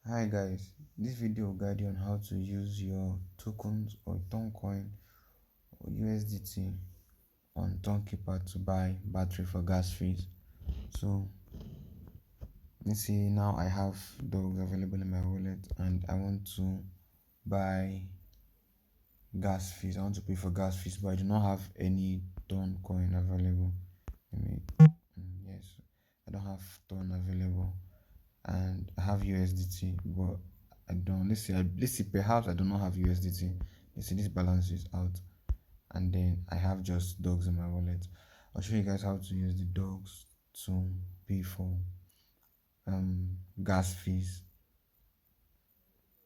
Hi guys, this video will guide you on how to use your tokens or Toncoin or USDT on Tonkeeper to buy battery for gas fees. So let's see, now I have dogs available in my wallet and I want to buy gas fees. I want to pay for gas fees, but I do not have any Toncoin available. Yes, I don't have Ton available, and I have USDT, but I don't. Let's see. Perhaps I do not have USDT. Let's see. This balance is out, and then I have just dogs in my wallet. I'll show you guys how to use the dogs to pay for gas fees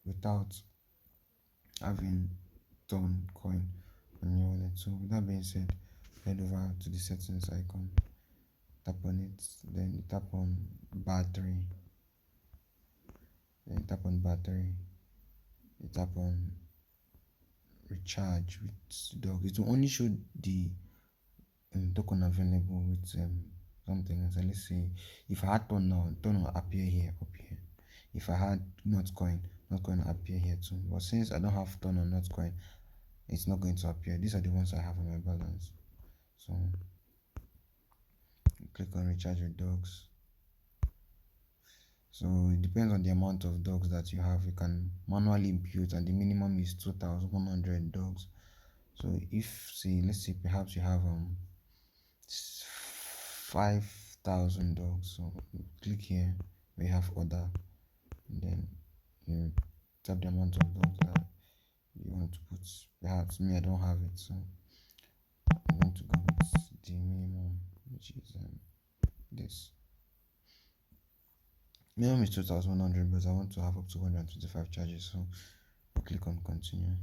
without having Ton coin on your wallet. So with that being said, head over to the settings icon, tap on it, then tap on battery, then tap on battery, you tap on recharge with dog. It will only show the token available with something. So let's say if I had ton will appear here, up here. If I had not coin will appear here too. But since I don't have ton or not coin, it's not going to appear. These are the ones I have on my balance. So click on recharge with dogs. So it depends on the amount of dogs that you have. You can manually impute, and the minimum is 2,100 dogs. So if let's say perhaps you have 5,000 dogs, so click here where you have order, and then you tap the amount of dogs that you want to put. Perhaps me, I don't have it, so I'm going to go with the minimum, which is this. Minimum is 2,100, but I want to have up to 125 charges, so I'll click on continue,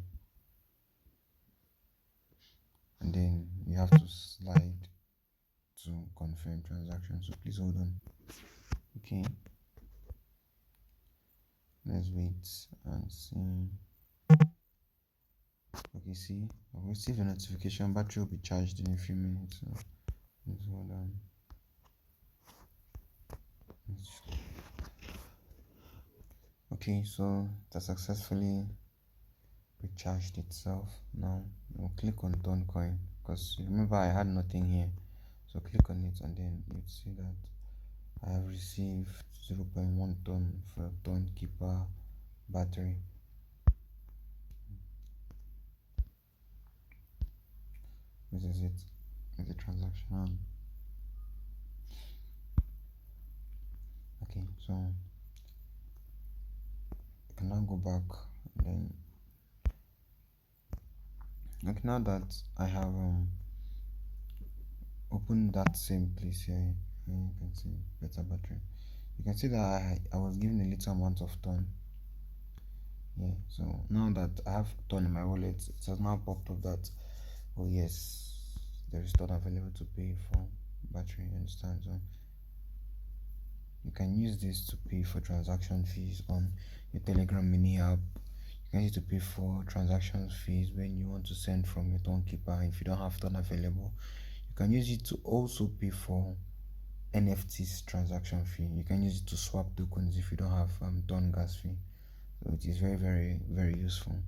and then you have to slide to confirm transaction. So please hold on. Okay, let's wait and see. Okay, see, I've received a notification. Battery will be charged in a few minutes. So let's hold on. Okay, so it has successfully recharged itself. Now I'll click on Ton coin, because remember I had nothing here. So click on it, and then you'd see that I have received 0.1 ton for Tonkeeper battery. This is it. It's a transaction. Okay, so I can now go back, and then okay, now that I have opened that same place here, you can see better battery. You can see that I was given a little amount of ton. Yeah, so now that I have ton in my wallet, it has now popped up that, oh yes, there is ton available to pay for battery. You understand? So you can use this to pay for transaction fees on your Telegram mini app. You can use it to pay for transaction fees when you want to send from your Tonkeeper if you don't have ton available. You can use it to also pay for NFTs transaction fee. You can use it to swap tokens if you don't have ton gas fee. So it is very, very, very useful.